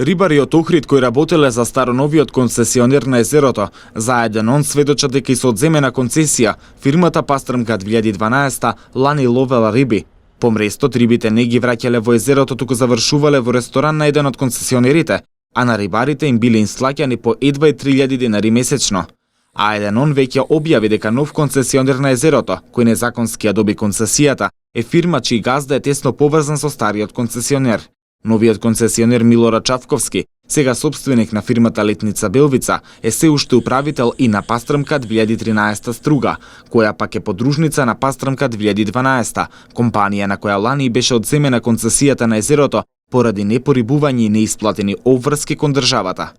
Рибари од Охрид кои работеле за староновиот концесионер на езерото, заеден он сведочат дека и со одземена концесија, фирмата Пастрмка 2012 лани ловела риби. По мрестот, рибите не ги враќале во езерото, туку завршувале во ресторан на еден од концесионерите, а на рибарите им биле инслаќани по едва и 3000 денари месечно. А еден он веќе објави дека нов концесионер на езерото, кој незаконски ја доби концесијата, е фирма чиј газда е тесно поврзан со стариот концесионер. Новиот концесионер Милорад Чавковски, сега собственик на фирмата Летница Белвица, е се уште управител и на Пастрмка 2013 Струга, која пак е подружница на Пастрмка 2012, компанија на која лани беше одземена концесијата на езерото поради непорибување и неисплатени обврски кон државата.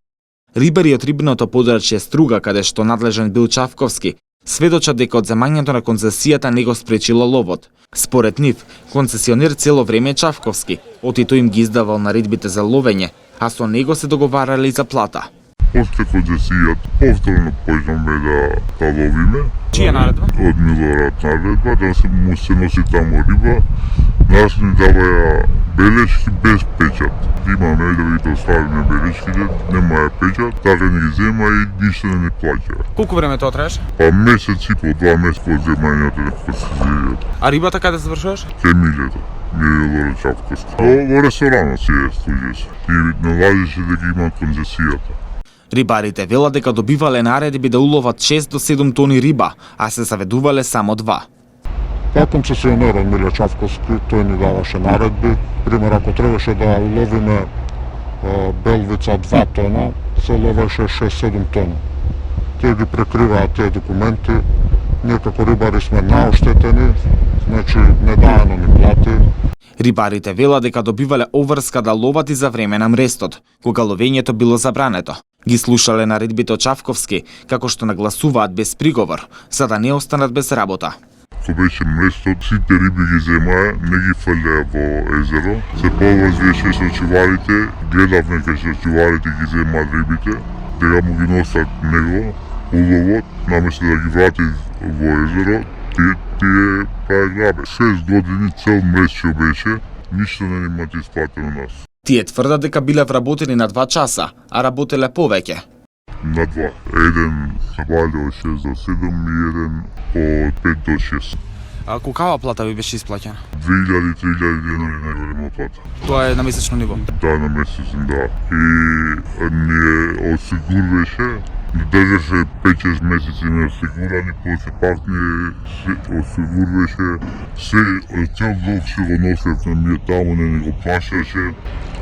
Рибари од рибното подрачје Струга, каде што надлежен бил Чавковски, сведочат дека одземањето на концесијата не го спречило ловот. Според нив, концесионер цело време е Чавковски, отито им ги издавал наредбите за ловење, а со него се договарали за плата. После концесијата, повторно појдеме да ловиме. Чија наредба? Од Милорад наредба, да се носи тамо риба. Нас ни даваја белешки без печат. Имаме да ви доставиме белешките, нема ја печат, така ни ги зема и ништо не плаќа. Колку време тоа траеше? Па месец и по 2 месеца по земањето на концесијата. А рибата каде завршуваш? Темилето. Милорад Чавковски. Во ресторанот си е служеше. И налагаше дека има концесијата. Рибарите велат дека добивале наредби да уловат 6 до 7 тони риба, а се заведувале само 2. Па концесионерот Миле Чавковски, тој ни даваше наредби. Пример, ако требаше да уловиме Белвица 2 тона, се ловеше 6-7 тона. Тие ги прекриваат тие документи, ние како рибари сме наоштетени, значи недаено ни плати. Рибарите велат дека добивале обврска да ловат и за време на мрестот, кога ловењето било забрането. Ги слушале наредбите од Чавковски, како што нагласуваат без приговор, за да не останат без работа. Ко беше мрестот, сите риби ги земаја, не ги фрлеа во езеро. Се поврзвеше со чуварите, гледавме кај чуварите ги земаат рибите, дека му ги носат него, уловот, наместо да ги врати во езеро, тие прави грабеж. 6 години цел мрест што беше, ништо не имат исплатено нас. Тие тврдат дека биле вработени на 2 часа, а работеле повеќе. На 2. Еден вале од 6 до 7 и еден од 5 до 6. А колкава плата ви беше исплаќена? 2000-3000 денари најголема плата. Тоа е на месечно ниво? Да, на месечен, да. И ние осигурваше, држаше 5-6 месеци неосигурани, после пак не се осигурваше, цел лов што го носевме ние таму, не го плашаше.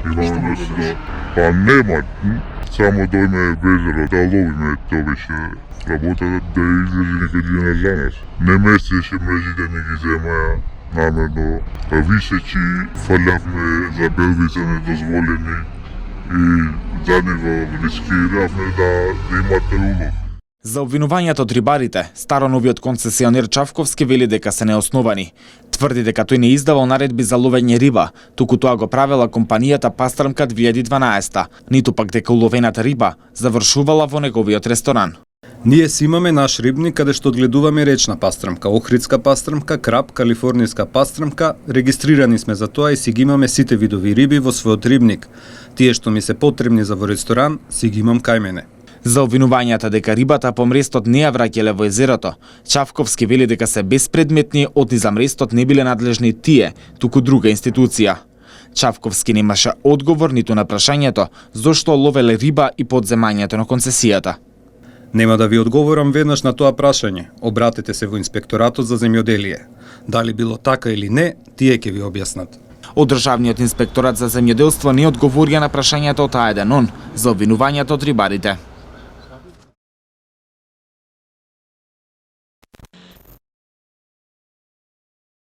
Имаме да па нема, само дојме везеро да ловиме, тоа беше работата да излезе некаде на за нас. Не местеше мрежите, не ги земаја намерно, висечи фалјавме за Белвица недозволени и за него рискиравме да имате улов. За обвинувањето од рибарите, староновиот концесионер Чавковски вели дека се неосновани. Тврди дека тој не издавал наредби за ловење риба, туку тоа го правела компанијата Пастрмка 2012, ниту пак дека уловената риба завршувала во неговиот ресторан. Ние си имаме наш рибник каде што одгледуваме речна пастрмка, охридска пастрмка, краб, калифорнијска пастрмка, регистрирани сме за тоа и си ги имаме сите видови риби во својот рибник. Тие што ми се потребни за во ресторан, си ги имам кај мене. За обвинувањата дека рибата по мрестот не ја враќале во езерото, Чавковски вели дека се безпредметни, оти за мрестот не биле надлежни тие, туку друга институција. Чавковски немаше одговор ниту на прашањето зошто ловеле риба и подземањето на концесијата. Нема да ви одговорам веднаш на тоа прашање. Обратете се во инспекторатот за земјоделие. Дали било така или не, тие ќе ви објаснат. Од Државниот инспекторат за земјоделство не одговорија на прашањето од А1 за обвинувањето од рибарите.